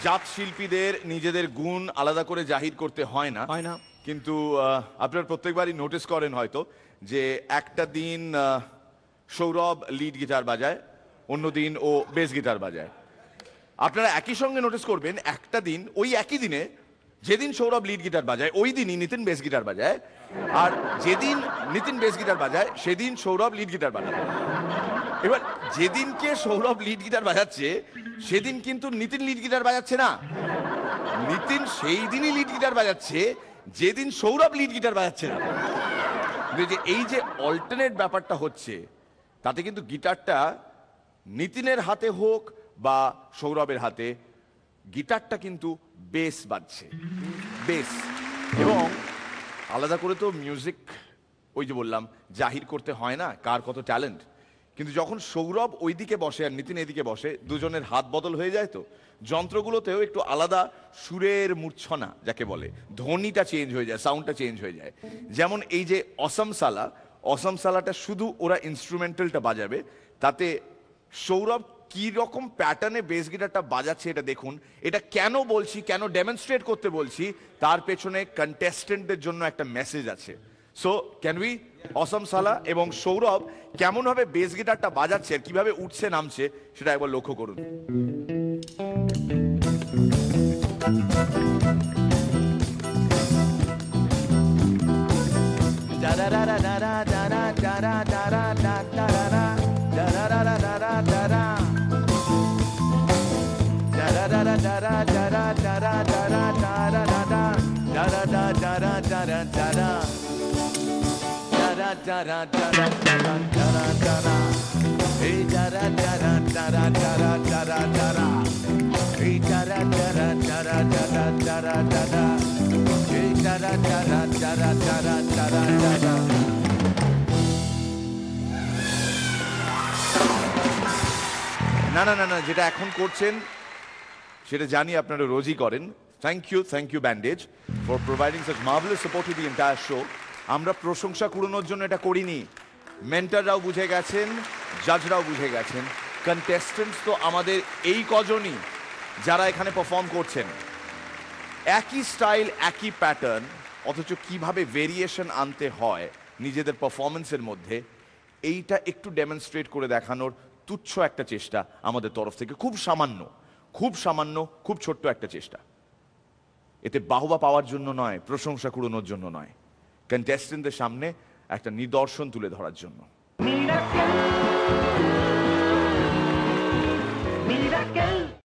জাত শিল্পীদের নিজেদের গুণ আলাদা করে জাহির করতে হয় না, কিন্তু আপনারা প্রত্যেকবারই নোটিস করেন হয়তো যে একটা দিন সৌরভ লিড গিটার বাজায়, অন্য দিন ও বেস গিটার বাজায়। আপনারা একই সঙ্গে নোটিস করবেন একটা দিন ওই একই দিনে যেদিন সৌরভ লিড গিটার বাজায় ওই দিনই নিতিন বেস গিটার বাজায়, আর যেদিন নিতিন বেস গিটার বাজায় সেদিন সৌরভ লিড গিটার বাজায়। এবার যেদিনকে সৌরভ লিড গিটার বাজাচ্ছে সেদিন কিন্তু নিতিন লিড গিটার বাজাচ্ছে না, নিতিন সেই দিনই লিড গিটার বাজাচ্ছে যেদিন সৌরভ লিড গিটার বাজাচ্ছে না। যে এই যে অল্টারনেট ব্যাপারটা হচ্ছে তাতে কিন্তু গিটারটা নিতিনের হাতে হোক বা সৌরভের হাতে, গিটারটা কিন্তু বেস বাজছে, বেস। এবং আলাদা করে তো মিউজিক ওই যে বললাম জাহির করতে হয় না কার কত ট্যালেন্ট, কিন্তু যখন সৌরভ ওইদিকে বসে আর নিতিন এদিকে বসে দুজনের হাত বদল হয়ে যায়, তো যন্ত্রগুলোতেও একটু আলাদা সুরের মূর্ছনা যাকে বলে, ধ্বনিটা চেঞ্জ হয়ে যায়, সাউন্ডটা চেঞ্জ হয়ে যায়। যেমন এই যে অসম সালাটা শুধু ওরা ইনস্ট্রুমেন্টালটা বাজাবে, তাতে সৌরভ কি রকম প্যাটার্নে বেস গিটারটা বাজাচ্ছে এটা দেখুন। এটা কেন বলছি, কেন ডেমনস্ট্রেট করতে বলছি, তার পেছনে কন্টেস্টেন্টদের জন্য একটা মেসেজ আছে। সো ক্যান উই অসম সালা এবং সৌরভ কেমন ভাবে বেস গিটারটা বাজাচ্ছে আর কিভাবে উঠছে নামছে সেটা একবার লক্ষ্য করুন। না না না না, যেটা এখন করছেন সেটা জানি আপনারা রোজই করেন। থ্যাংক ইউ ব্যান্ডেজ for providing such marvelous support to the entire show. আমরা প্রশংসা কুড়ানোর জন্য এটা করিনি, মেন্টররাও বুঝে গেছেন, জাজরাও বুঝে গেছেন, কন্টেস্টেন্টস তো আমাদের এই কজনই যারা এখানে পারফর্ম করছেন। একই স্টাইল একই প্যাটার্ন, অথচ কিভাবে ভেরিয়েশন আনতে হয় নিজেদের পারফরমেন্সের মধ্যে, এইটা একটু ডেমনস্ট্রেট করে দেখানোর তুচ্ছ একটা চেষ্টা আমাদের তরফ থেকে, খুব সামান্য খুব ছোট্ট একটা চেষ্টা। এতে বাহবা পাওয়ার জন্য নয়, প্রশংসা কুড়ানোর জন্য নয়, কন্টেস্টেন্টদের সামনে একটা নিদর্শন তুলে ধরার জন্য।